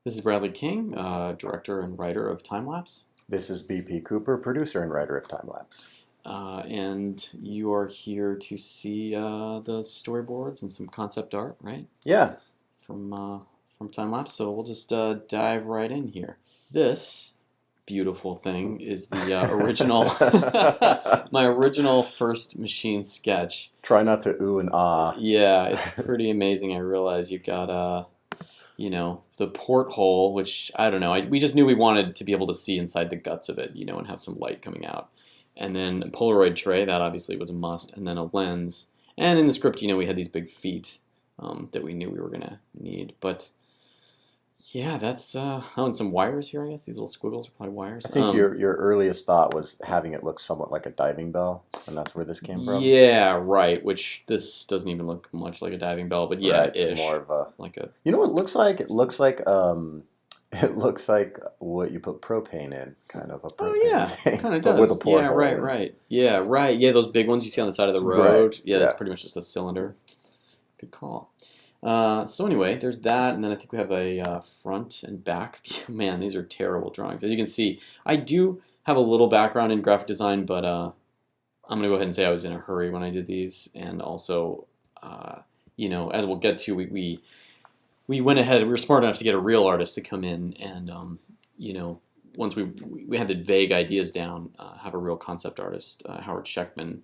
This is Bradley King, director and writer of Time Lapse, This is BP Cooper, producer and writer of Time Lapse. and you are here to see the storyboards and some concept art, right? Yeah. From Time Lapse. So we'll just dive right in here. This beautiful thing is the original, my original first machine sketch. Try not to ooh and ah. Yeah, it's pretty amazing. I realize you've got the porthole, which I don't know. We just knew we wanted to be able to see inside the guts of it, and have some light coming out. And then a Polaroid tray, that obviously was a must, and then a lens. And in the script, we had these big feet that we knew we were going to need. But yeah, that's, and some wires here, I guess. These little squiggles are probably wires. I think your earliest thought was having it look somewhat like a diving bell, and that's where this came from. Yeah, right, which this doesn't even look much like a diving bell, but yeah, right, it's more of a... Like a... You know what it looks like? It looks like what you put propane in, kind of a propane tank. Kind of does. With a porthole. Yeah, right. Yeah, right. Yeah, those big ones you see on the side of the road. Right. Yeah, that's pretty much just a cylinder. Good call. So anyway, there's that, and then I think we have a front and back view. Man, these are terrible drawings. As you can see, I do have a little background in graphic design, but I'm going to go ahead and say I was in a hurry when I did these, and also, as we'll get to, we went ahead. We were smart enough to get a real artist to come in, and once we had the vague ideas down, have a real concept artist, Howard Scheckman,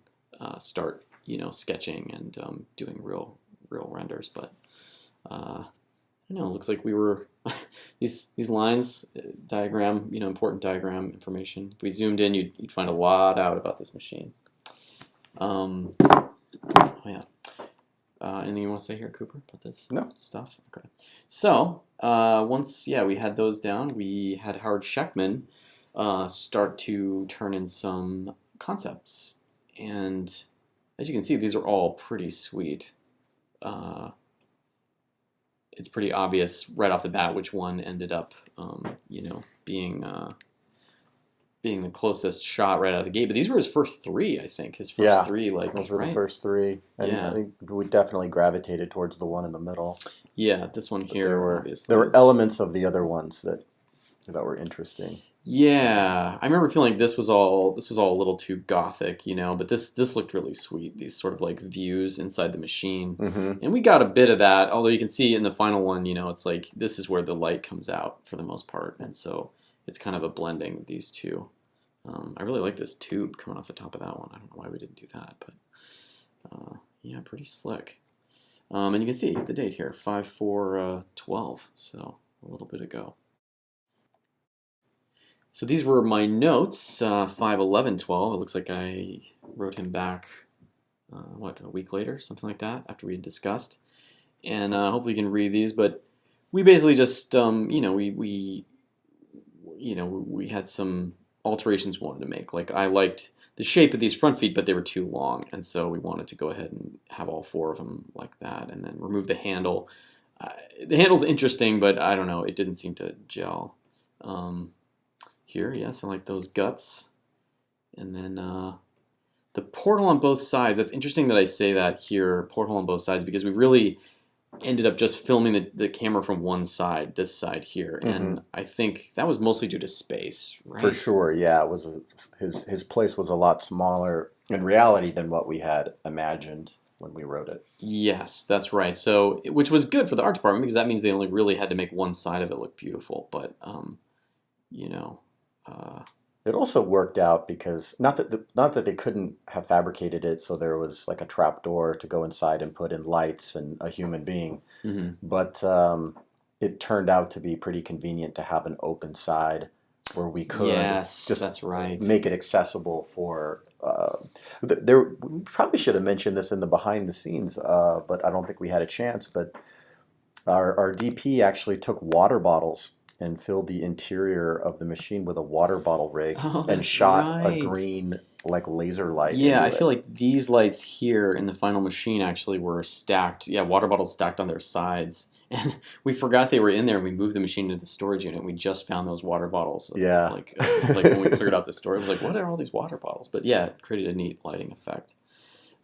start sketching and doing real renders. But it looks like we were these lines, diagram, important diagram information. If we zoomed in, you'd find a lot out about this machine. Oh yeah. Anything you want to say here, Cooper, about this stuff? Okay. So once we had those down, we had Howard Scheckman start to turn in some concepts, and as you can see, these are all pretty sweet. It's pretty obvious right off the bat which one ended up, being the closest shot right out of the gate. But these were his first three, I think. His first three, those were the first three. And I think we definitely gravitated towards the one in the middle. Yeah, this one here. There were elements of the other ones that were interesting. Yeah, I remember feeling this was all a little too gothic, but this looked really sweet. These sort of like views inside the machine, and we got a bit of that. Although you can see in the final one, it's like this is where the light comes out for the most part, and so it's kind of a blending of these two. I really like this tube coming off the top of that one. I don't know why we didn't do that, but yeah, pretty slick. And you can see the date here, 5/4/12, so a little bit ago. So these were my notes, 5/11/12. It looks like I wrote him back, a week later, something like that, after we had discussed. And hopefully you can read these, but we basically just, we had some alterations we wanted to make. Like I liked the shape of these front feet, but they were too long, and so we wanted to go ahead and have all four of them like that, and then remove the handle. The handle's interesting, but I don't know, it didn't seem to gel. Here, yes, I like those guts. And then the portal on both sides. That's interesting that I say that here, portal on both sides, because we really ended up just filming the camera from one side, this side here. And I think that was mostly due to space, right? For sure, yeah. It was his place was a lot smaller in reality than what we had imagined when we wrote it. Yes, that's right. So, which was good for the art department, because that means they only really had to make one side of it look beautiful. But, it also worked out because not that they couldn't have fabricated it so there was like a trap door to go inside and put in lights and a human being, but it turned out to be pretty convenient to have an open side where we could that's right. make it accessible for. We probably should have mentioned this in the behind the scenes, but I don't think we had a chance. But our DP actually took water bottles and filled the interior of the machine with a water bottle rig and shot a green laser light. Yeah, I feel like these lights here in the final machine actually were stacked. Yeah, water bottles stacked on their sides. And we forgot they were in there and we moved the machine into the storage unit and we just found those water bottles. Yeah. Like when we cleared out the storage, it was like, what are all these water bottles? But yeah, it created a neat lighting effect.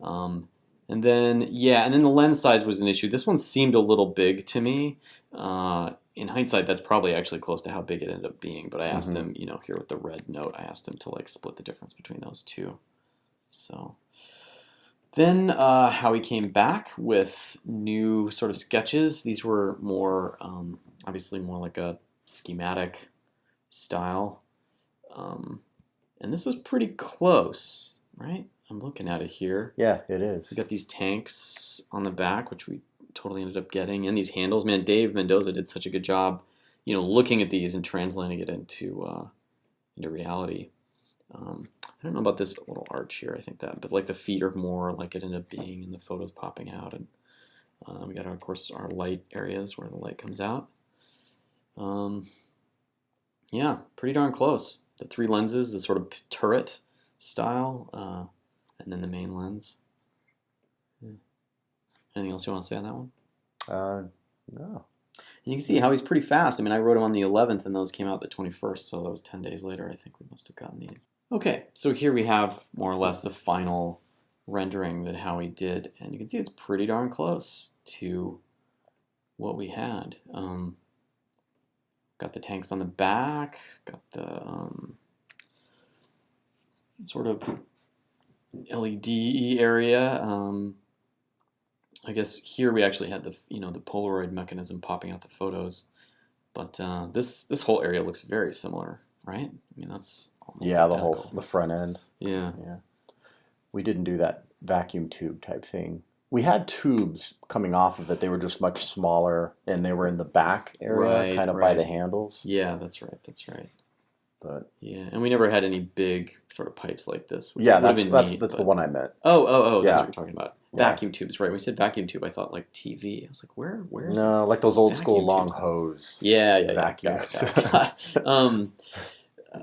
And then the lens size was an issue. This one seemed a little big to me. in hindsight, that's probably actually close to how big it ended up being. But I asked him, here with the red note, I asked him to like split the difference between those two. So then Howie came back with new sort of sketches. These were more, obviously more like a schematic style. And this was pretty close, right? I'm looking at it here. Yeah, it is. We got these tanks on the back, which we totally ended up getting, and these handles. Man, Dave Mendoza did such a good job, looking at these and translating it into reality. I don't know about this little arch here. I think but like the feet are more like it ended up being, and the photos popping out, and we got of course our light areas where the light comes out. Yeah, pretty darn close. The 3 lenses, the sort of turret style, and then the main lens. Anything else you want to say on that one? No. And you can see how he's pretty fast. I mean, I wrote him on the 11th, and those came out the 21st, so that was 10 days later. I think we must have gotten these. Okay, so here we have more or less the final rendering that Howie did, and you can see it's pretty darn close to what we had. Got the tanks on the back, got the sort of LED area. I guess here we actually had the the Polaroid mechanism popping out the photos, but this whole area looks very similar, right? I mean that's almost identical. The front end. Yeah. We didn't do that vacuum tube type thing. We had tubes coming off of it. They were just much smaller, and they were in the back area, kind of by the handles. Yeah, that's right. That's right. But yeah, and we never had any big sort of pipes like this. Yeah, that's the one I meant. Oh, that's what you're talking about. Vacuum tubes, right? When you said vacuum tube, I thought like TV. I was like, where's no, like those old school long hose. Yeah. Vacuum. Got it.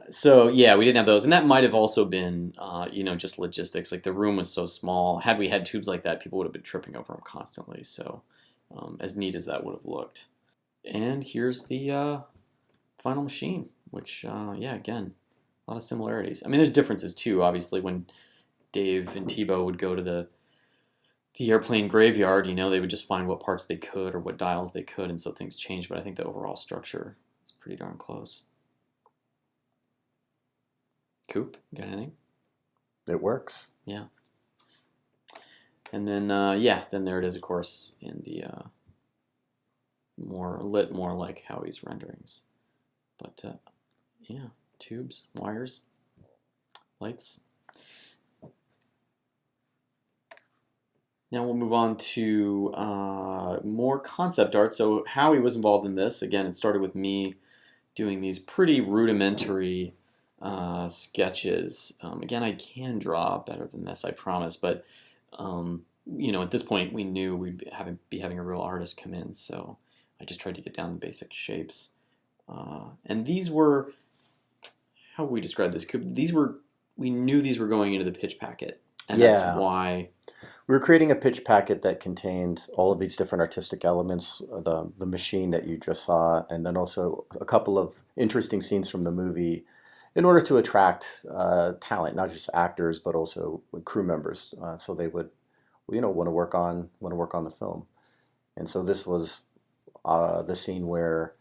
So yeah, we didn't have those, and that might have also been, just logistics. Like the room was so small. Had we had tubes like that, people would have been tripping over them constantly. So, as neat as that would have looked. And here's the final machine, which, again, a lot of similarities. I mean, there's differences too. Obviously, when Dave and Tebow would go to the airplane graveyard, they would just find what parts they could or what dials they could, and so things changed. But I think the overall structure is pretty darn close. Coop, got anything? It works. Yeah. And then, then there it is, of course, in the more like Howie's renderings. But, tubes, wires, lights. Now we'll move on to more concept art. So Howie was involved in this. Again, it started with me doing these pretty rudimentary sketches. Again, I can draw better than this, I promise. But, at this point, we knew we'd be having a real artist come in. So I just tried to get down the basic shapes. And these were, how would we describe this? We knew these were going into the pitch packet. And that's why we were creating a pitch packet that contained all of these different artistic elements, the machine that you just saw, and then also a couple of interesting scenes from the movie in order to attract talent, not just actors, but also crew members. So they would, want to work on the film. And so this was the scene where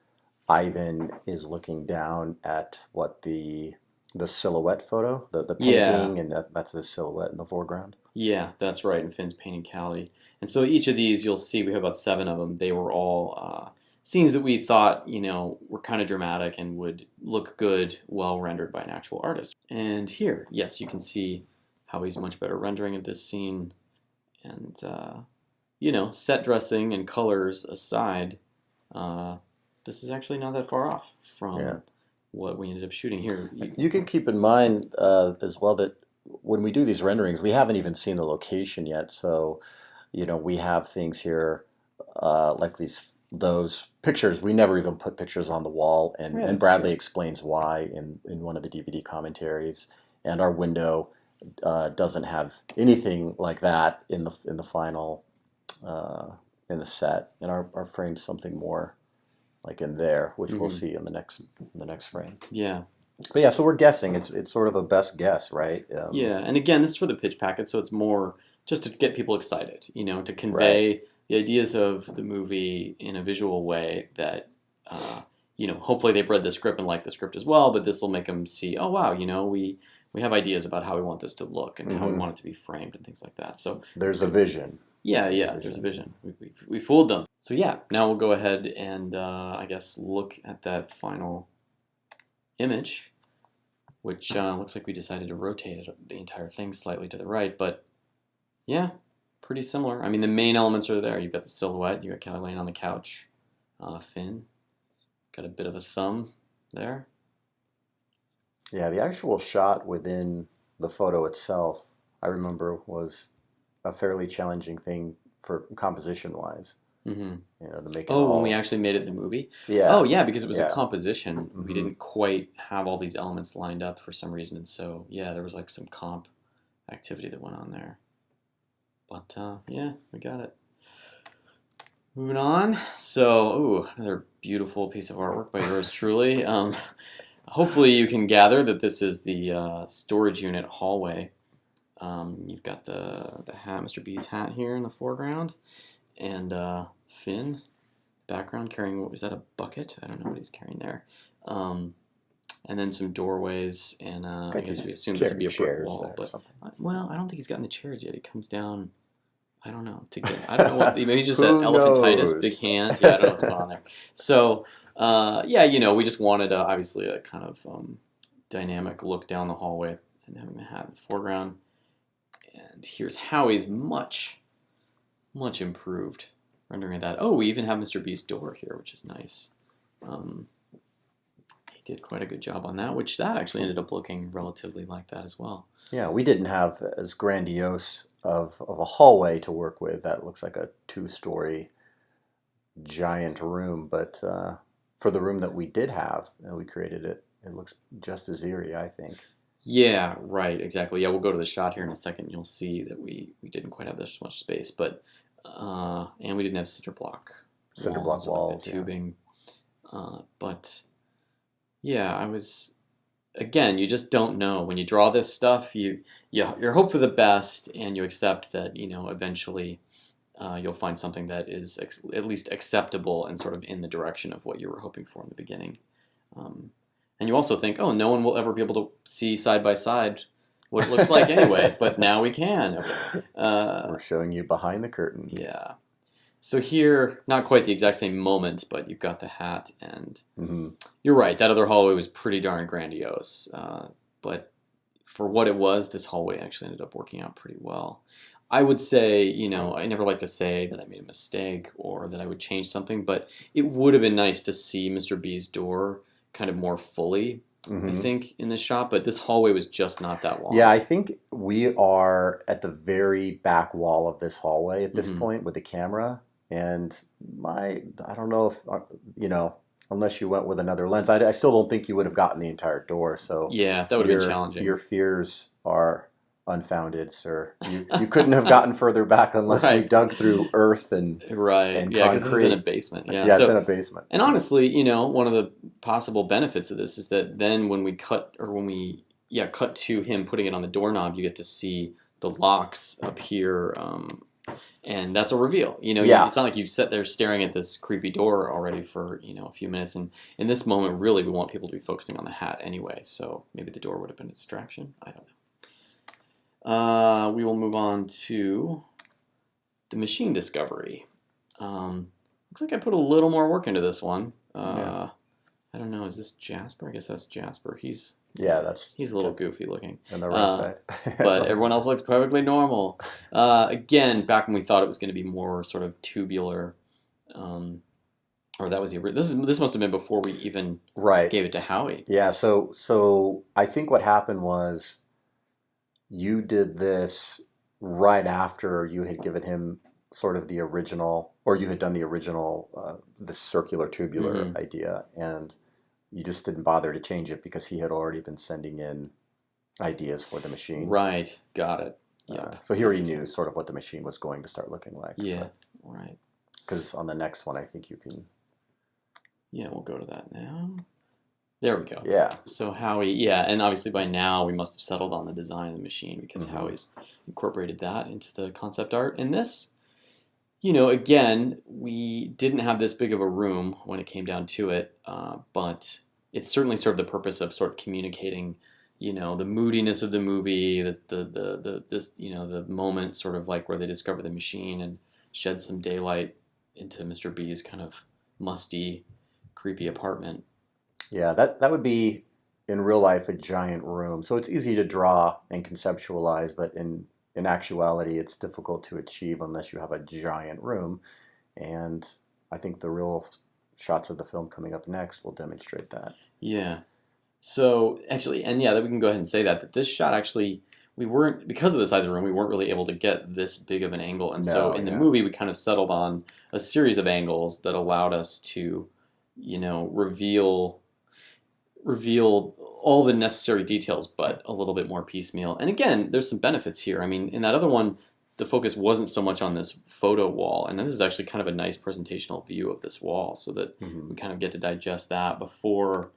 Ivan is looking down at the silhouette photo, the painting, and that's the silhouette in the foreground. Yeah, that's right, and Finn's painting Callie. And so each of these, you'll see, we have about 7 of them. They were all scenes that we thought, were kind of dramatic and would look good, well rendered by an actual artist. And here, yes, you can see how he's much better rendering of this scene. And, set dressing and colors aside, this is actually not that far off from what we ended up shooting here. You can keep in mind as well that when we do these renderings, we haven't even seen the location yet. So, we have things here like those pictures. We never even put pictures on the wall, and Bradley explains why in one of the DVD commentaries. And our window doesn't have anything like that in the final in the set. And our frame's something more like in there, which we'll see in the next frame. Yeah. But yeah, so we're guessing. It's sort of a best guess, right? And again, this is for the pitch packet, so it's more just to get people excited, to convey the ideas of the movie in a visual way that hopefully they've read the script and like the script as well, but this will make them see, oh, wow, we have ideas about how we want this to look and how we want it to be framed and things like that. So there's a vision. Yeah, there's a vision. We fooled them. So yeah, now we'll go ahead and I guess look at that final image, which looks like we decided to rotate the entire thing slightly to the right, but yeah, pretty similar. I mean, the main elements are there. You've got the silhouette. You got Callie laying on the couch. Finn. Got a bit of a thumb there. Yeah, the actual shot within the photo itself, I remember, was a fairly challenging thing for composition-wise. Mm-hmm. To make it when we actually made it the movie? Yeah. Oh, yeah, because it was a composition. Mm-hmm. We didn't quite have all these elements lined up for some reason, and so, yeah, there was like some comp activity that went on there. But, yeah, we got it. Moving on. So, another beautiful piece of artwork by yours truly. Hopefully you can gather that this is the storage unit hallway. You've got the hat, Mr. B's hat here in the foreground, and Finn, background, carrying, is that a bucket? I don't know what he's carrying there. And then some doorways, and I guess we assume this would be a brick wall. But well, I don't think he's gotten the chairs yet. He comes down. I don't know. I don't know what. Maybe he's just that elephantitis, big hand. Yeah, I don't know what's going on there. So, we just wanted obviously a kind of dynamic look down the hallway and having the hat in the foreground. And here's Howie's much, much improved rendering of that. Oh, we even have Mr. B's door here, which is nice. He did quite a good job on that, which that actually ended up looking relatively like that as well. Yeah, we didn't have as grandiose of a hallway to work with. That looks like a 2-story giant room, but for the room that we did have, and we created it, it looks just as eerie, I think. Yeah, right, exactly. Yeah, we'll go to the shot here in a second. You'll see that we didn't quite have this much space, but and we didn't have cinder block walls, the tubing. Yeah. But yeah, I was. Again, you just don't know. When you draw this stuff, you're hope for the best, and you accept that eventually you'll find something that is at least acceptable and sort of in the direction of what you were hoping for in the beginning. And you also think, oh, no one will ever be able to see side by side what it looks like anyway, but now we can. Okay. We're showing you behind the curtain. Yeah. So here, not quite the exact same moment, but you've got the hat, and you're right, that other hallway was pretty darn grandiose. But for what it was, this hallway actually ended up working out pretty well. I would say, I never like to say that I made a mistake or that I would change something, but it would have been nice to see Mr. B's door kind of more fully, I think, in this shot, but this hallway was just not that long. Yeah, I think we are at the very back wall of this hallway at this point with the camera. And I don't know if, unless you went with another lens, I still don't think you would have gotten the entire door. So yeah, that would have been challenging. Your fears are unfounded, sir. You couldn't have gotten further back unless we dug through earth and and yeah, because this is in a basement. Yeah, it's in a basement. And honestly, one of the possible benefits of this is that then when we cut to him putting it on the doorknob, you get to see the locks up here. And that's a reveal. It's not like you've sat there staring at this creepy door already for, a few minutes. And in this moment, really, we want people to be focusing on the hat anyway. So maybe the door would have been a distraction. I don't know. We will move on to the machine discovery. Looks like I put a little more work into this one. I don't know. Is this Jasper? I guess that's Jasper. He's a little goofy looking. On the right side. But everyone else looks perfectly normal. Again, back when we thought it was going to be more sort of tubular, or that was this must have been before we even gave it to Howie. Yeah, so I think what happened was you did this right after you had given him sort of the original, or you had done the original, the circular tubular idea, and you just didn't bother to change it because he had already been sending in ideas for the machine. Right, got it. Yeah. So he already knew sort of what the machine was going to start looking like. Yeah, right. Because on the next one, I think you can... Yeah, we'll go to that now. There we go. Yeah. So Howie, and obviously by now we must have settled on the design of the machine because Howie's incorporated that into the concept art. And this, again, we didn't have this big of a room when it came down to it, but it certainly served the purpose of sort of communicating, the moodiness of the movie, the moment sort of like where they discover the machine and shed some daylight into Mr. B's kind of musty, creepy apartment. Yeah, that would be in real life a giant room. So it's easy to draw and conceptualize, but in actuality, it's difficult to achieve unless you have a giant room. And I think the real shots of the film coming up next will demonstrate that. Yeah. So actually, and yeah, that we can go ahead and say that this shot actually, we weren't, because of the size of the room, we weren't really able to get this big of an angle. And so in the movie, we kind of settled on a series of angles that allowed us to, reveal all the necessary details, but a little bit more piecemeal. And again, there's some benefits here. I mean, in that other one, the focus wasn't so much on this photo wall, and this is actually kind of a nice presentational view of this wall, so that we kind of get to digest that before,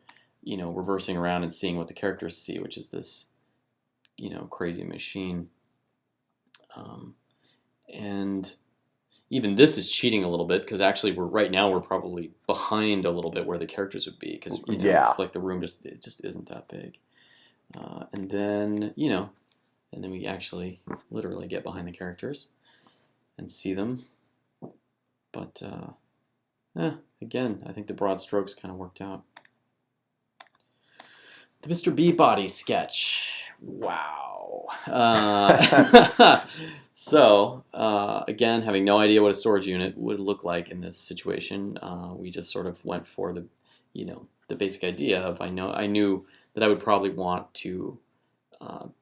reversing around and seeing what the characters see, which is this, crazy machine. And even this is cheating a little bit, because actually we're probably behind a little bit where the characters would be, because it's like the room just isn't that big. And then we actually literally get behind the characters and see them. But again, I think the broad strokes kind of worked out. The Mr. B body sketch. Wow. So, again, having no idea what a storage unit would look like in this situation, we just sort of went for the basic idea of I knew that I would probably want to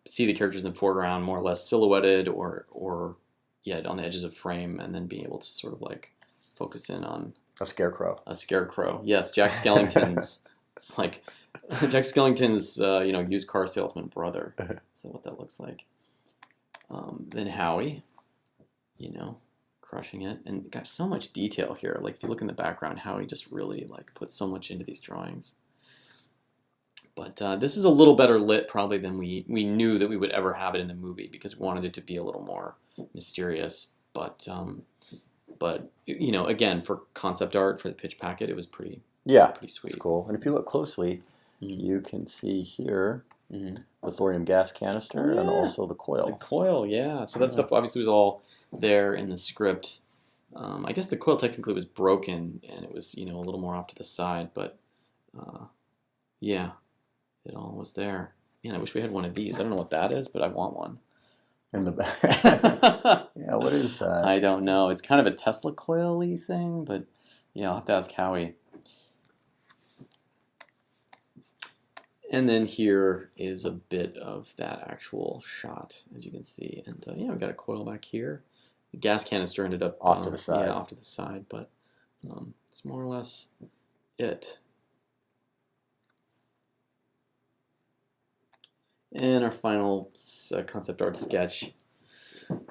see the characters in the foreground more or less silhouetted or on the edges of frame, and then be able to sort of like focus in on a scarecrow. A scarecrow, yes, Jack Skellington's. It's like Jack Skellington's, used car salesman brother. So what that looks like. Then Howie, crushing it, and got so much detail here. Like if you look in the background, Howie just really like put so much into these drawings. But this is a little better lit probably than we knew that we would ever have it in the movie, because we wanted it to be a little more mysterious. But again, for concept art for the pitch packet, it was pretty sweet. It's cool. And if you look closely, you can see here the thorium gas canister and also the coil. The coil, yeah. So that stuff obviously was all there in the script. I guess the coil technically was broken, and it was a little more off to the side, but it all was there. Man, I wish we had one of these. I don't know what that is, but I want one. In the back. Yeah, what is that? I don't know. It's kind of a Tesla coil-y thing, but I'll have to ask Howie. And then here is a bit of that actual shot, as you can see. And we've got a coil back here. The gas canister ended up off to the side. Yeah, off to the side, but it's more or less it. And our final concept art sketch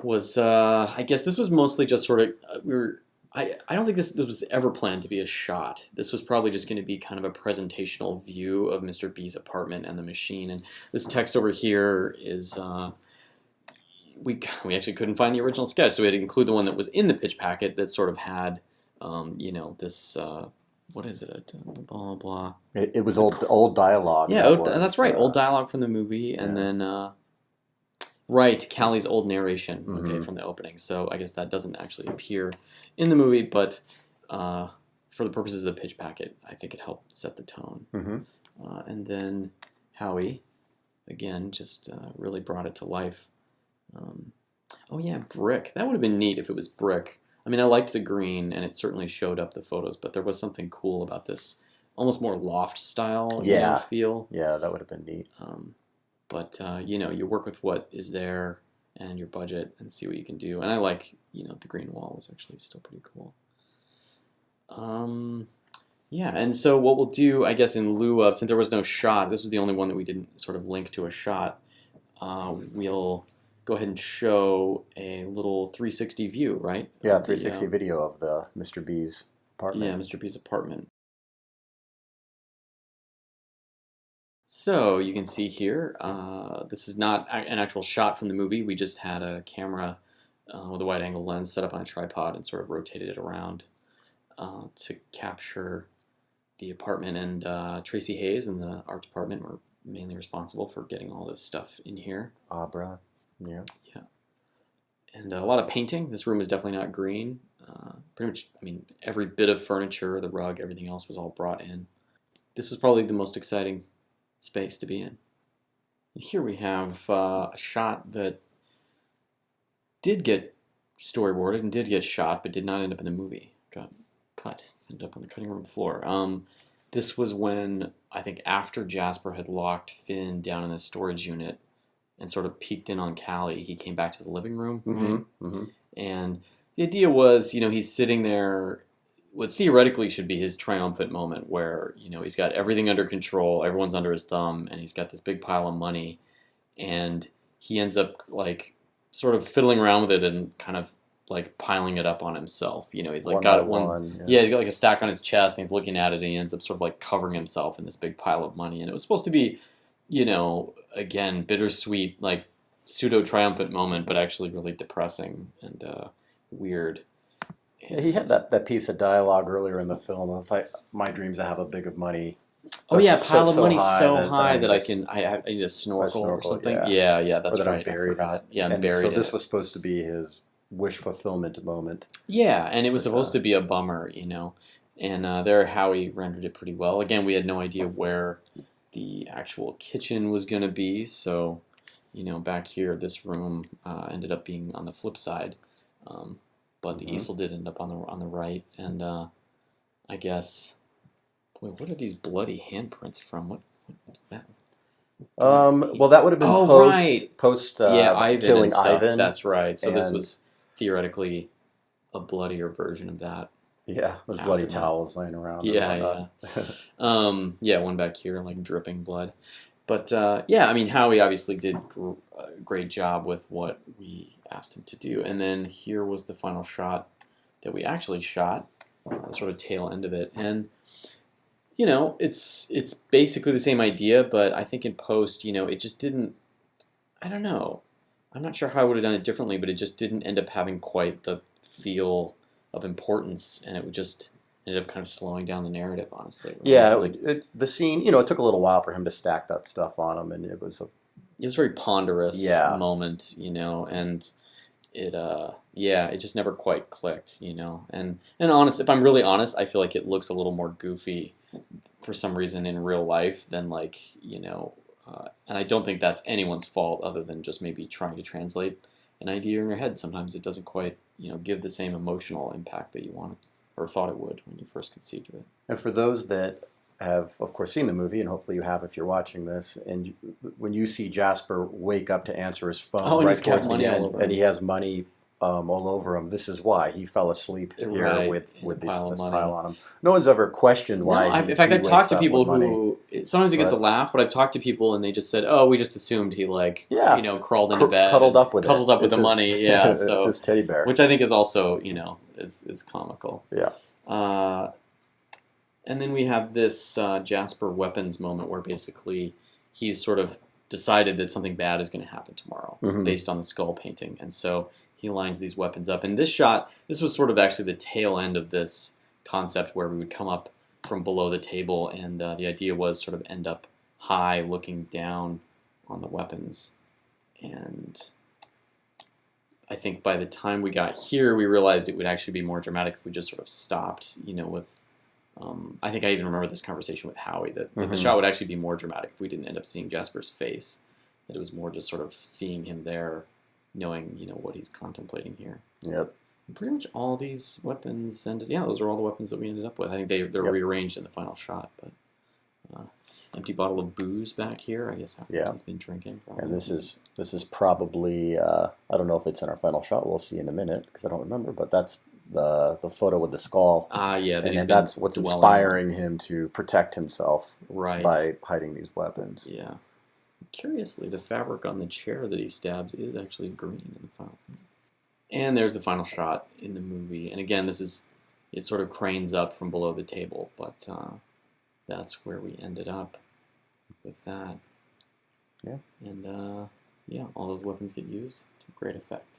was, I guess this was mostly just sort of, I don't think this was ever planned to be a shot. This was probably just going to be kind of a presentational view of Mr. B's apartment and the machine. And this text over here is, we actually couldn't find the original sketch, so we had to include the one that was in the pitch packet that sort of had, this, what is it? Blah, blah. It was old dialogue. Yeah, that's right. Old dialogue from the movie, and then, right, Callie's old narration, from the opening. So I guess that doesn't actually appear in the movie, but for the purposes of the pitch packet, I think it helped set the tone. And then Howie, again, just really brought it to life. Brick. That would have been neat if it was brick. I mean, I liked the green, and it certainly showed up the photos, but there was something cool about this almost more loft style feel. Yeah, that would have been neat. But you work with what is there and your budget and see what you can do. And I like, the green wall was actually still pretty cool. And so what we'll do, I guess, in lieu of, since there was no shot, this was the only one that we didn't sort of link to a shot, we'll go ahead and show a little 360 view, right? Yeah, 360 video of the Mr. B's apartment. Yeah, Mr. B's apartment. So you can see here, this is not an actual shot from the movie. We just had a camera with a wide-angle lens set up on a tripod and sort of rotated it around to capture the apartment. And Tracy Hayes and the art department were mainly responsible for getting all this stuff in here. Abra, yeah. Yeah. And a lot of painting. This room is definitely not green. Pretty much, I mean, every bit of furniture, the rug, everything else was all brought in. This was probably the most exciting space to be in. And here we have a shot that did get storyboarded and did get shot, but did not end up in the movie. Got cut, ended up on the cutting room floor. This was when, I think after Jasper had locked Finn down in the storage unit and sort of peeked in on Callie, he came back to the living room. Mm-hmm. Mm-hmm. And the idea was, he's sitting there, what theoretically should be his triumphant moment where, he's got everything under control, everyone's under his thumb, and he's got this big pile of money, and he ends up, like, sort of fiddling around with it and kind of, like, piling it up on himself. He's, like, got one. Yeah, he's got, like, a stack on his chest, and he's looking at it, and he ends up sort of, like, covering himself in this big pile of money. And it was supposed to be, again, bittersweet, like, pseudo-triumphant moment, but actually really depressing and weird. Yeah, he had that piece of dialogue earlier in the film of, my dreams to have a big of money. Oh yeah, pile of money so high that I need a snorkel or something. Yeah, that's right. I'm buried in it. Yeah, I'm buried in it. So this was supposed to be his wish fulfillment moment. Yeah, and it was supposed to be a bummer, And there, Howie rendered it pretty well. Again, we had no idea where the actual kitchen was going to be, so back here, this room ended up being on the flip side, but the easel did end up on the right, and I guess, boy, what are these bloody handprints from? What is that? Well, that would have been post Ivan killing Ivan. That's right. So this was theoretically a bloodier version of that. Yeah, there's bloody towels laying around. Yeah. One back here, like dripping blood. But Howie obviously did a great job with what we asked him to do. And then here was the final shot that we actually shot, sort of tail end of it. And it's basically the same idea, but I think in post, it just didn't. I don't know. I'm not sure how I would have done it differently, but it just didn't end up having quite the feel of importance, and it would just ended up kind of slowing down the narrative, honestly. Yeah, the scene, it took a little while for him to stack that stuff on him, and it was a very ponderous moment, and it just never quite clicked, And honest, if I'm really honest, I feel like it looks a little more goofy for some reason in real life than and I don't think that's anyone's fault other than just maybe trying to translate an idea in your head. Sometimes it doesn't quite, give the same emotional impact that you wanted or thought it would when you first conceived of it. And for those that have, of course, seen the movie, and hopefully you have if you're watching this, and when you see Jasper wake up to answer his phone right towards the end, and he has money all over him, this is why he fell asleep here with this pile on him. No one's ever questioned why. In fact, I've talked to people who sometimes it gets a laugh, but I've talked to people and they just said, "Oh, we just assumed he crawled into bed, cuddled up with the money." Yeah, so it's his teddy bear, which I think is also is comical. Yeah. And then we have this Jasper weapons moment where basically he's sort of decided that something bad is going to happen tomorrow based on the skull painting, and so he lines these weapons up. And this was sort of actually the tail end of this concept where we would come up from below the table, and the idea was sort of end up high looking down on the weapons. And I think by the time we got here, we realized it would actually be more dramatic if we just sort of stopped, with... I think I even remember this conversation with Howie, that the shot would actually be more dramatic if we didn't end up seeing Jasper's face, that it was more just sort of seeing him there, knowing, what he's contemplating here. Yep. And pretty much all these weapons those are all the weapons that we ended up with. I think they're rearranged in the final shot, but empty bottle of booze back here, I guess he's been drinking. Probably. And this is probably, I don't know if it's in our final shot, we'll see in a minute, because I don't remember, but that's the photo with the skull. And that's what's inspiring him to protect himself by hiding these weapons. Yeah. Curiously, the fabric on the chair that he stabs is actually green in the final thing. And there's the final shot in the movie. And again, it sort of cranes up from below the table, but that's where we ended up with that. Yeah. And all those weapons get used to great effect.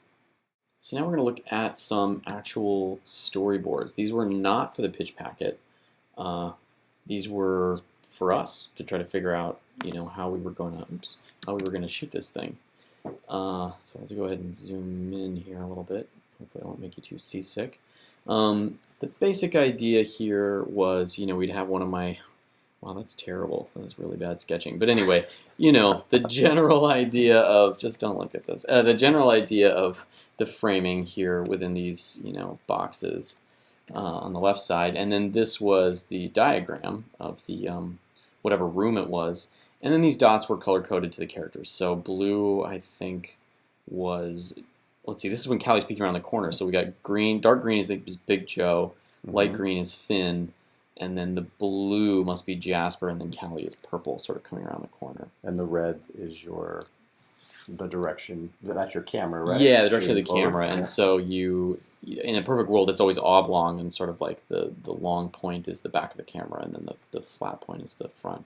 So now we're going to look at some actual storyboards. These were not for the pitch packet. These were for us to try to figure out, how we were going to shoot this thing. So let's go ahead and zoom in here a little bit. Hopefully I won't make you too seasick. The basic idea here was, we'd have one of my, wow, that's terrible. That's really bad sketching. But anyway, the general idea of, just don't look at this, the general idea of the framing here within these, boxes on the left side. And then this was the diagram of the, whatever room it was. And then these dots were color-coded to the characters. So blue, I think, was, let's see, this is when Callie's peeking around the corner. So we got green, dark green is Big Joe, light green is Finn, and then the blue must be Jasper, and then Callie is purple, sort of coming around the corner. And the red is the direction, that's your camera, right? Yeah, the direction of the camera. And so in a perfect world, it's always oblong, and sort of like the long point is the back of the camera, and then the flat point is the front.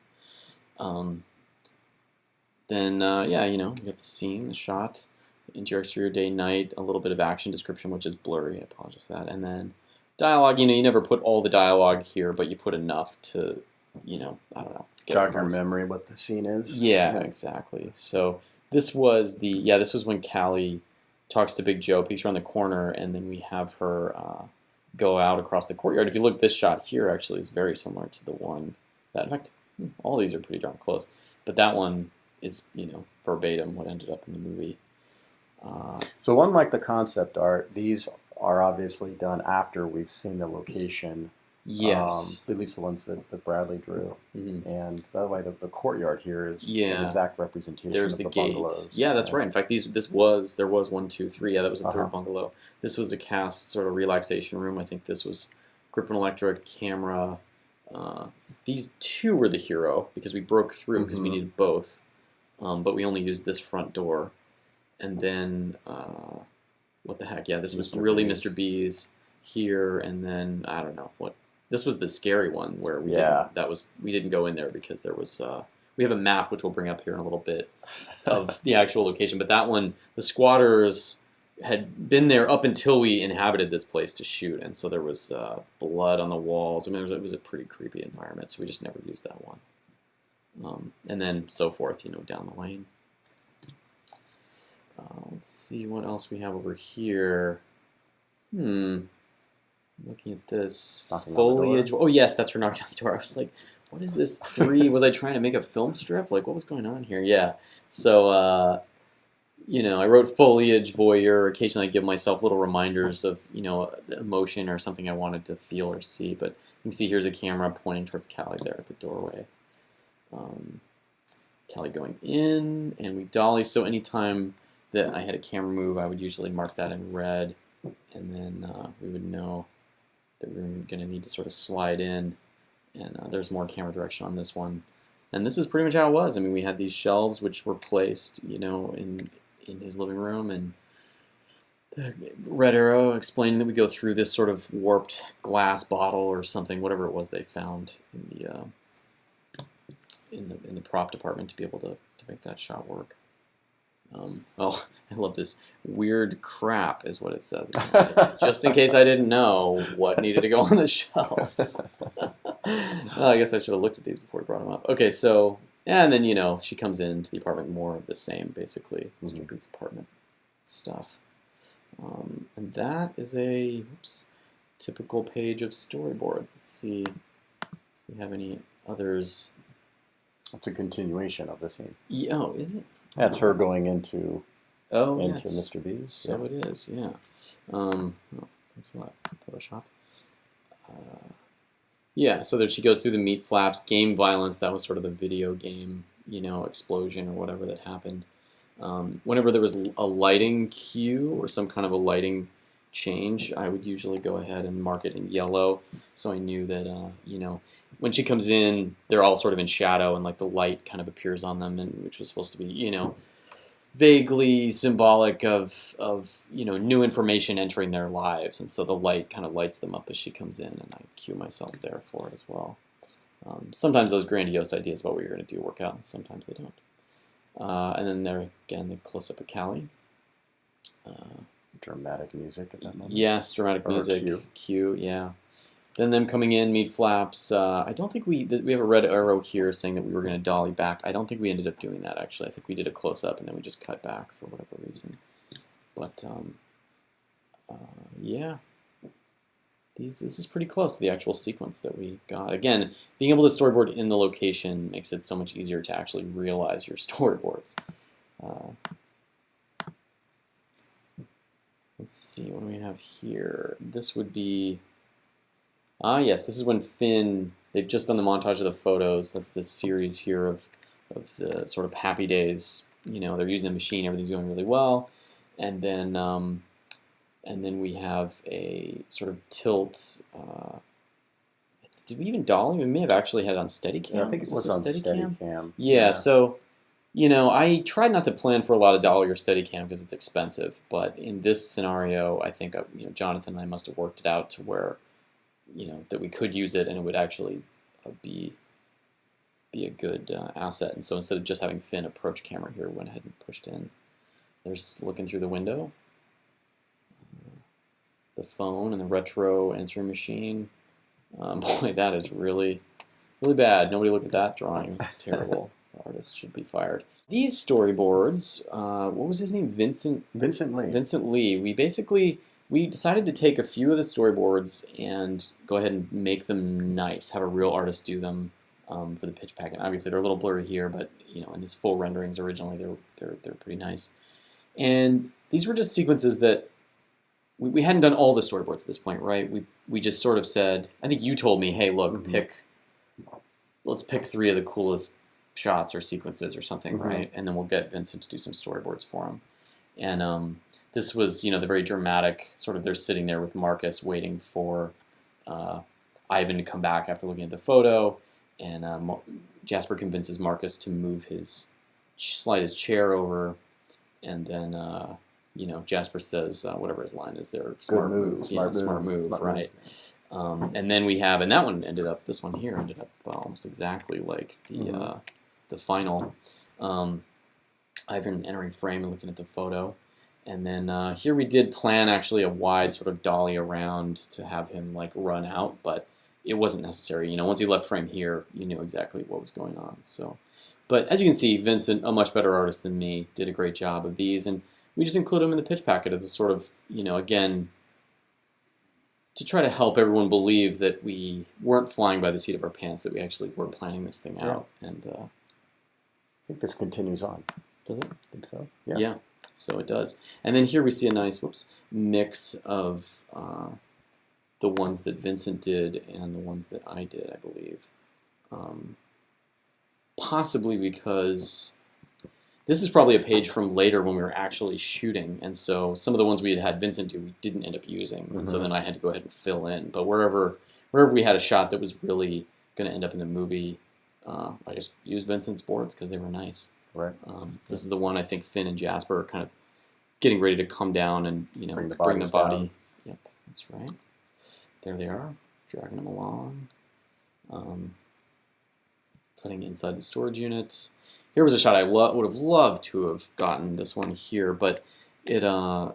Then, you get the scene, the shot, interior, exterior, day, night, a little bit of action description, which is blurry. I apologize for that. And then dialogue, you never put all the dialogue here, but you put enough to, I don't know. Jog your memory what the scene is. Yeah, exactly. So this was when Callie talks to Big Joe, peeks around the corner, and then we have her go out across the courtyard. If you look, this shot here actually is very similar to the one that, in fact, all these are pretty darn close. But that one is, verbatim what ended up in the movie. So unlike the concept art, these are obviously done after we've seen the location. Yes. At least the ones that Bradley drew. Mm-hmm. And by the way, the courtyard here is an exact representation There's of the the gate. bungalows. Yeah, that's right. In fact, there was 1, 2, 3. Yeah, that was the third bungalow. This was a cast sort of relaxation room. I think this was grip and electric, camera. These two were the hero because we broke through because we needed both. But we only used this front door. And then, what the heck? Yeah, this was really Mr. B's here. And then, I don't know what. This was the scary one where we didn't go in there because there was we have a map which we'll bring up here in a little bit of the actual location, but that one the squatters had been there up until we inhabited this place to shoot, and so there was blood on the walls. I mean, it was a pretty creepy environment, so we just never used that one. And then so forth, down the lane. Let's see what else we have over here. Looking at this foliage. Oh yes, that's for knocking on the door. I was like, what is this 3? Was I trying to make a film strip? Like, what was going on here? Yeah. So, I wrote foliage, voyeur. Occasionally I give myself little reminders of, emotion or something I wanted to feel or see. But you can see here's a camera pointing towards Callie there at the doorway. Callie going in, and we dolly. So anytime that I had a camera move, I would usually mark that in red. And then we would know that we're going to need to sort of slide in, and there's more camera direction on this one. And this is pretty much how it was. I mean, we had these shelves which were placed, in his living room, and the red arrow explaining that we go through this sort of warped glass bottle or something, whatever it was they found in the prop department to be able to make that shot work. I love this. Weird crap is what it says. Just in case I didn't know what needed to go on the shelves. I guess I should have looked at these before we brought them up. Okay, so, and then, she comes into the apartment, more of the same, basically. Mr. B's apartment stuff. And that is a typical page of storyboards. Let's see if we have any others. It's a continuation of the scene. Yeah, oh, is it? That's her going into yes. Mr. B's. So it is, yeah. Thanks a lot, Photoshop. Yeah, so there she goes through the meat flaps, game violence. That was sort of the video game, explosion or whatever that happened. Whenever there was a lighting cue or some kind of a lighting change, I would usually go ahead and mark it in yellow, so I knew that, when she comes in, they're all sort of in shadow, and like the light kind of appears on them, and which was supposed to be, vaguely symbolic of new information entering their lives, and so the light kind of lights them up as she comes in, and I cue myself there for it as well. Sometimes those grandiose ideas about what you're going to do work out, and sometimes they don't. And then there again, the close up of Callie. dramatic music at that moment. Yes, dramatic music. Cue, yeah. Then them coming in, mid flaps. I don't think we have a red arrow here saying that we were going to dolly back. I don't think we ended up doing that, actually. I think we did a close-up, and then we just cut back for whatever reason. But, yeah. This is pretty close to the actual sequence that we got. Again, being able to storyboard in the location makes it so much easier to actually realize your storyboards. Let's see, what do we have here? This would be... yes, this is when Finn, they've just done the montage of the photos. That's this series here of the sort of happy days. You know, they're using the machine, everything's going really well. And then we have a sort of tilt. Did we even dolly? We may have actually had it on Steadicam. Yeah, I think it was on Steadicam. Yeah, so, you know, I tried not to plan for a lot of dolly or Steadicam because it's expensive. But in this scenario, I think Jonathan and I must have worked it out to where, you know, that we could use it and it would actually be a good asset. And so instead of just having Finn approach camera here, we went ahead and pushed in. There's looking through the window. The phone and the retro answering machine. Boy, that is really, really bad. Nobody look at that drawing. It's terrible. The artist should be fired. These storyboards, what was his name? Vincent Lee. Vincent Lee. We decided to take a few of the storyboards and go ahead and make them nice, have a real artist do them for the pitch pack. And obviously they're a little blurry here, but you know, in his full renderings originally, they're pretty nice. And these were just sequences that we hadn't done all the storyboards at this point, right? We just sort of said, I think you told me, hey, look, let's pick 3 of the coolest shots or sequences or something, right? And then we'll get Vincent to do some storyboards for him. And this was, you know, the very dramatic sort of they're sitting there with Marcus waiting for Ivan to come back after looking at the photo, and Jasper convinces Marcus to slide his chair over, and then you know, Jasper says whatever his line is there, smart move, right? And then we have, and that one this one here ended up almost exactly like the final. Ivan entering frame and looking at the photo. And then here we did plan actually a wide sort of dolly around to have him like run out, but it wasn't necessary. You know, once he left frame here, you knew exactly what was going on. So, but as you can see, Vincent, a much better artist than me, did a great job of these, and we just include them in the pitch packet as a sort of, you know, again, to try to help everyone believe that we weren't flying by the seat of our pants, that we actually were planning this thing out. And I think this continues on. Does it? I think so. Yeah. Yeah, so it does. And then here we see a nice, mix of the ones that Vincent did and the ones that I did, I believe. Possibly because this is probably a page from later when we were actually shooting, and so some of the ones we had Vincent do, we didn't end up using, and so then I had to go ahead and fill in. But wherever we had a shot that was really going to end up in the movie, I just used Vincent's boards because they were nice. Right. This is the one I think Finn and Jasper are kind of getting ready to come down and, you know, bring the body. Down. Yep, that's right. There they are, dragging them along. Cutting inside the storage unit. Here was a shot I would have loved to have gotten this one here, but there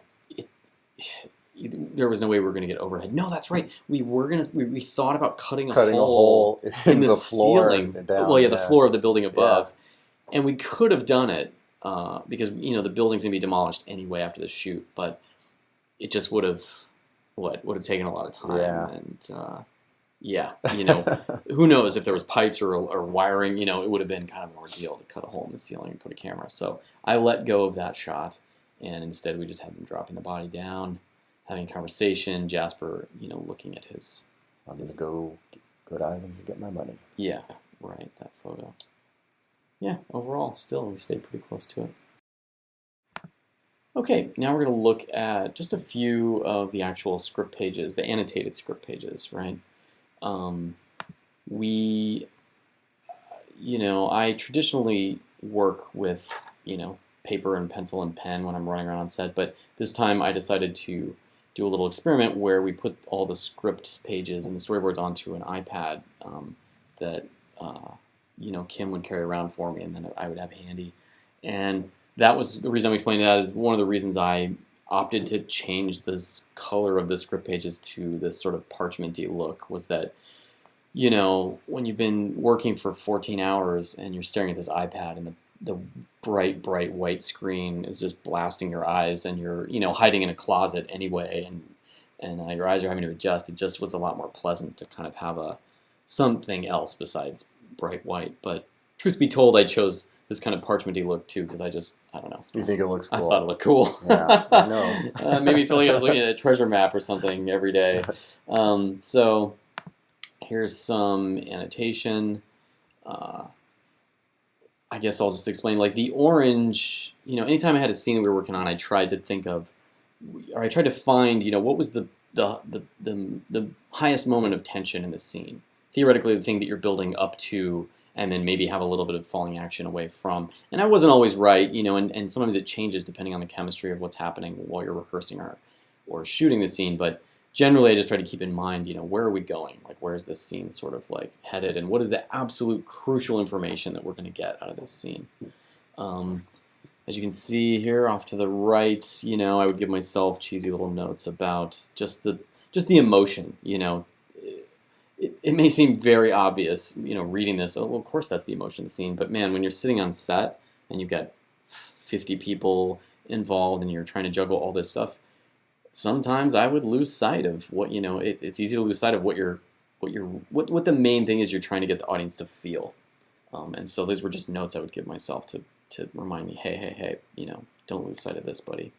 was no way we were going to get overhead. No, that's right. We thought about cutting a hole in the ceiling. Down, well, yeah, the floor of the building above, and we could have done it because you know the building's going to be demolished anyway after the shoot, but it just would have taken a lot of time. Yeah. And yeah, you know, who knows if there was pipes or wiring, you know, it would have been kind of an ordeal to cut a hole in the ceiling and put a camera. So I let go of that shot, and instead we just had them dropping the body down, having a conversation, Jasper, you know, looking at his... I'm going to go to Ivan and get my money. Yeah, right, that photo. Yeah, overall, still, we stayed pretty close to it. Okay, now we're going to look at just a few of the actual script pages, the annotated script pages, right? You know, I traditionally work with, you know, paper and pencil and pen when I'm running around on set, but this time I decided to do a little experiment where we put all the script pages and the storyboards onto an iPad that, you know, Kim would carry around for me and then I would have handy. And that was the reason I'm explaining that is one of the reasons I opted to change this color of the script pages to this sort of parchmenty look was that, when you've been working for 14 hours and you're staring at this iPad and the bright white screen is just blasting your eyes, and you're, hiding in a closet anyway, and your eyes are having to adjust, it just was a lot more pleasant to kind of have something else besides bright white. But truth be told, I chose this kind of parchmenty look too because I don't know. You think it looks cool? I thought it looked cool. Yeah, I know. Made me feel like I was looking at a treasure map or something every day. So here's some annotation. I guess I'll just explain. Like the orange, anytime I had a scene that we were working on, I tried to find, what was the highest moment of tension in the scene. Theoretically, the thing that you're building up to, and then maybe have a little bit of falling action away from. And I wasn't always right, and sometimes it changes depending on the chemistry of what's happening while you're rehearsing or shooting the scene. But generally, I just try to keep in mind, where are we going? Like, where is this scene sort of like headed? And what is the absolute crucial information that we're going to get out of this scene? As you can see here off to the right, I would give myself cheesy little notes about just the emotion, It may seem very obvious, reading this. Oh, well, of course that's the emotion of the scene. But man, when you're sitting on set and you've got 50 people involved and you're trying to juggle all this stuff, sometimes I would lose sight of what, it's easy to lose sight of what the main thing is you're trying to get the audience to feel. And so those were just notes I would give myself to remind me, hey, don't lose sight of this, buddy.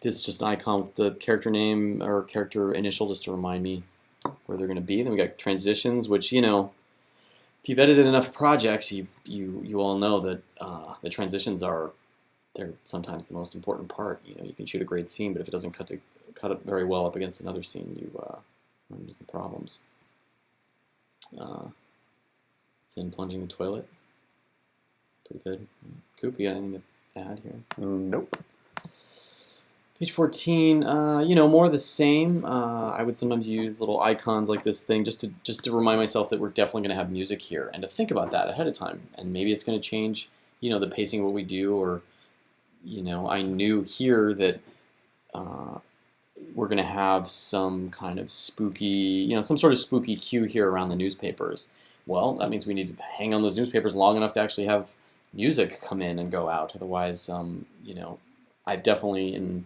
This is just an icon with the character name or character initial just to remind me where they're going to be. Then we got transitions, which, if you've edited enough projects, you all know that the transitions they're sometimes the most important part. You can shoot a great scene, but if it doesn't cut it very well up against another scene, you run into some problems. Finn plunging the toilet. Pretty good. Coop, you got anything to add here? Nope. Page 14, more of the same. I would sometimes use little icons like this thing just to remind myself that we're definitely going to have music here, and to think about that ahead of time. And maybe it's going to change, the pacing of what we do, or, I knew here that we're going to have some kind of spooky, some sort of spooky cue here around the newspapers. Well, that means we need to hang on those newspapers long enough to actually have music come in and go out. Otherwise, I've definitely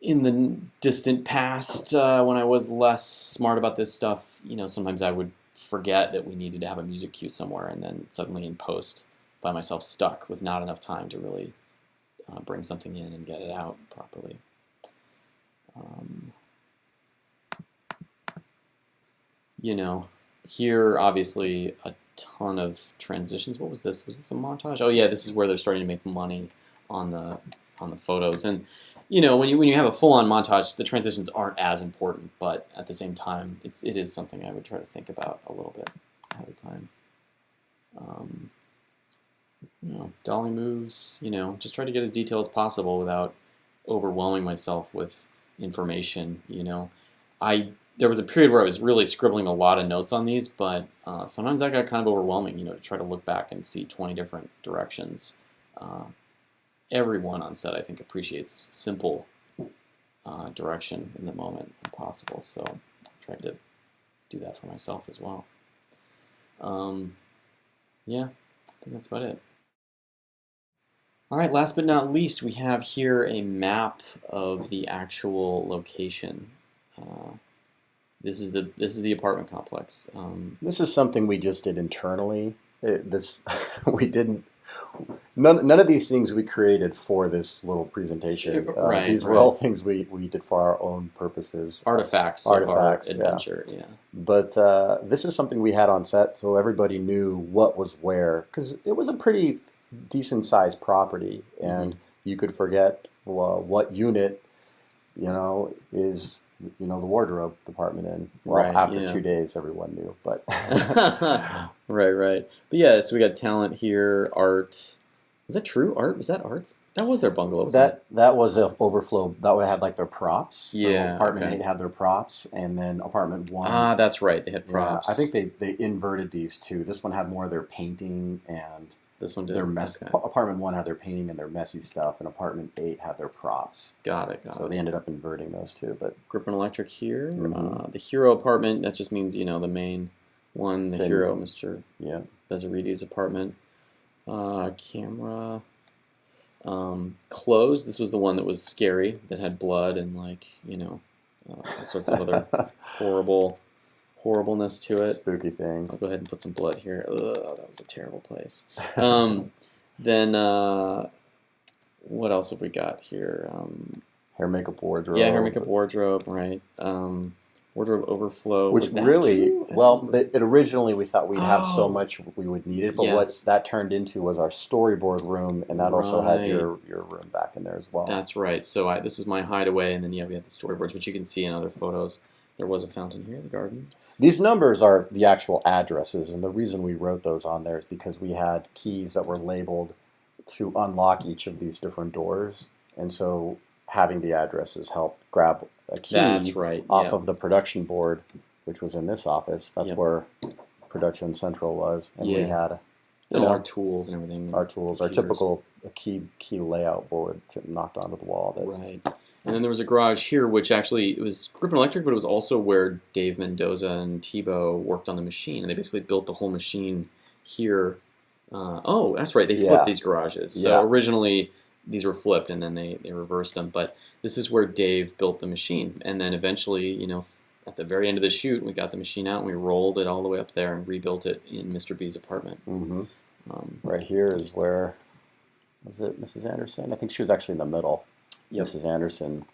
in the distant past, when I was less smart about this stuff, sometimes I would forget that we needed to have a music cue somewhere, and then suddenly in post find myself stuck with not enough time to really bring something in and get it out properly. Here obviously a ton of transitions. What was this? Was this a montage? Oh yeah, this is where they're starting to make money on the photos. And when you have a full-on montage, the transitions aren't as important, but at the same time, it is something I would try to think about a little bit ahead of time. Dolly moves. Just try to get as detailed as possible without overwhelming myself with information. There was a period where I was really scribbling a lot of notes on these, but sometimes that got kind of overwhelming. To try to look back and see 20 different directions. Everyone on set, I think, appreciates simple direction in the moment when possible. So I tried to do that for myself as well. Yeah, I think that's about it. All right, last but not least, we have here a map of the actual location. This is the apartment complex. This is something we just did internally. We didn't. None of these things we created for this little presentation. These were all things we did for our own purposes. Artifacts of our adventure, yeah. But this is something we had on set, so everybody knew what was where, because it was a pretty decent-sized property, and you could forget what unit, is the wardrobe department in. Well, after 2 days, everyone knew, but right. But yeah, so we got talent here, art. Was that true? Art? Was that arts? That was their bungalow. That was an overflow. That had like their props. So yeah. Apartment 8 had their props, and then Apartment 1. Ah, that's right. They had props. Yeah, I think they inverted these two. This one had more of their painting and This one did. Their mess. Okay. Apartment 1 had their painting and their messy stuff, and Apartment 8 had their props. Got it. So they ended up inverting those two. But Grip and Electric here. Mhm. The hero apartment. That just means the main one. The Finn. hero, Mr. Yeah. Bezarides' apartment. Camera. Clothes. This was the one that was scary. That had blood and all sorts of other horribleness to it. Spooky things. I'll go ahead and put some blood here. Ugh, that was a terrible place. Then what else have we got here? Hair, makeup, wardrobe. Yeah, hair, makeup, wardrobe, right. Wardrobe overflow. Which really, it originally we thought we'd have so much we would need it, but what that turned into was our storyboard room, and that also had your room back in there as well. That's right. So this is my hideaway, and then we had the storyboards, which you can see in other photos. There was a fountain here, the garden. These numbers are the actual addresses, and the reason we wrote those on there is because we had keys that were labeled to unlock each of these different doors, and so having the addresses helped grab a key off of the production board, which was in this office. That's where Production Central was, and we had our tools and everything. Our tools, our typical key layout board knocked onto the wall. Right. And then there was a garage here, which actually, it was Grip and Electric, but it was also where Dave Mendoza and Tebow worked on the machine. And they basically built the whole machine here. That's right. They flipped these garages. So originally, these were flipped, and then they reversed them. But this is where Dave built the machine. And then eventually, at the very end of the shoot, we got the machine out, and we rolled it all the way up there and rebuilt it in Mr. B's apartment. Mm-hmm. Right here is where, was it Mrs. Anderson? I think she was actually in the middle. Yep. Mrs. Anderson.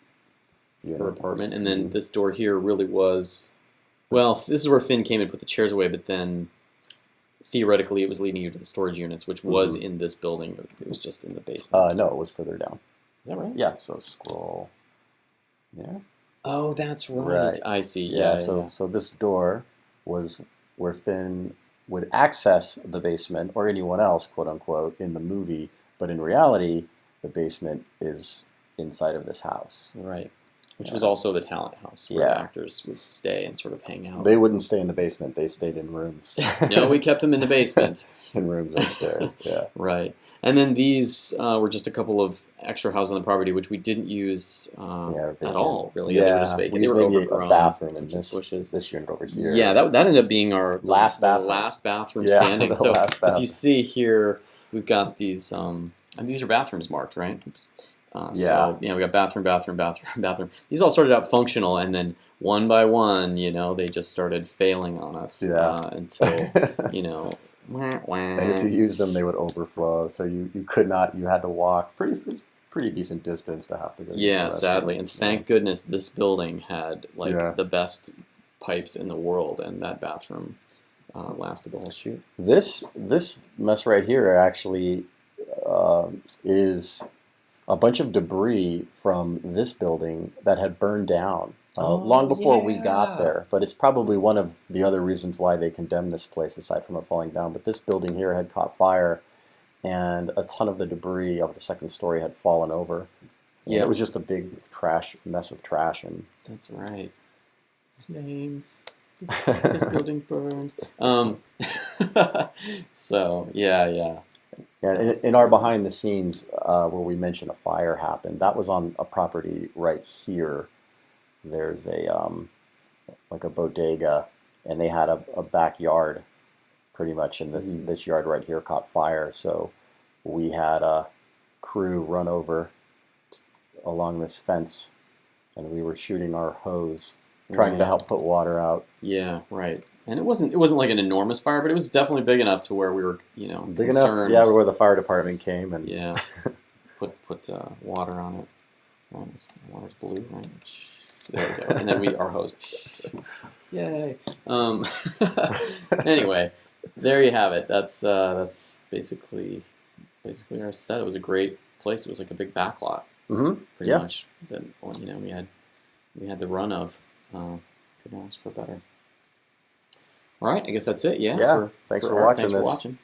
Her apartment. And then this door here really was, this is where Finn came and put the chairs away, but then theoretically it was leading you to the storage units, which was in this building, but it was just in the basement. No, it was further down. Is that right? Yeah, so scroll. Yeah. Oh, that's right. I see. Yeah, so this door was where Finn would access the basement, or anyone else, quote unquote, in the movie, but in reality, the basement is inside of this house. Right. Which was also the talent house where the actors would stay and sort of hang out. They wouldn't stay in the basement. They stayed in rooms. No, we kept them in the basement. In rooms upstairs, Right. And then these were just a couple of extra houses on the property, which we didn't use at all, really. Yeah, they were just vacant. They were maybe a bathroom in this unit over here. Yeah, that ended up being our last bathroom standing. So if you see here, we've got these, and these are bathrooms marked, right? Oops. So, we got bathroom. These all started out functional, and then one by one, they just started failing on us. Until, And if you used them, they would overflow. So you could not, you had to walk pretty decent distance to have to go. Yeah, sadly. And thank goodness this building had, the best pipes in the world, and that bathroom lasted the whole shoot. This mess right here actually is a bunch of debris from this building that had burned down long before we got there. But it's probably one of the other reasons why they condemned this place, aside from it falling down. But this building here had caught fire, and a ton of the debris of the second story had fallen over. And it was just a big mess of trash. And that's right. Names. This building burned. So, yeah. Yeah, in our behind the scenes, where we mentioned a fire happened, that was on a property right here. There's a bodega, and they had a backyard, pretty much, and this yard right here caught fire. So we had a crew run over along this fence, and we were shooting our hose, trying to help put water out. Yeah, right. And it wasn't like an enormous fire, but it was definitely big enough to where we were, big concerned. enough, where the fire department came and put water on it. Water's blue, right? There we go. And then our hose. Yay! Anyway, there you have it. That's basically our set. It was a great place. It was like a big backlot. Pretty much. That we had the run of. Couldn't ask for better. All right, I guess that's it. Thanks for watching.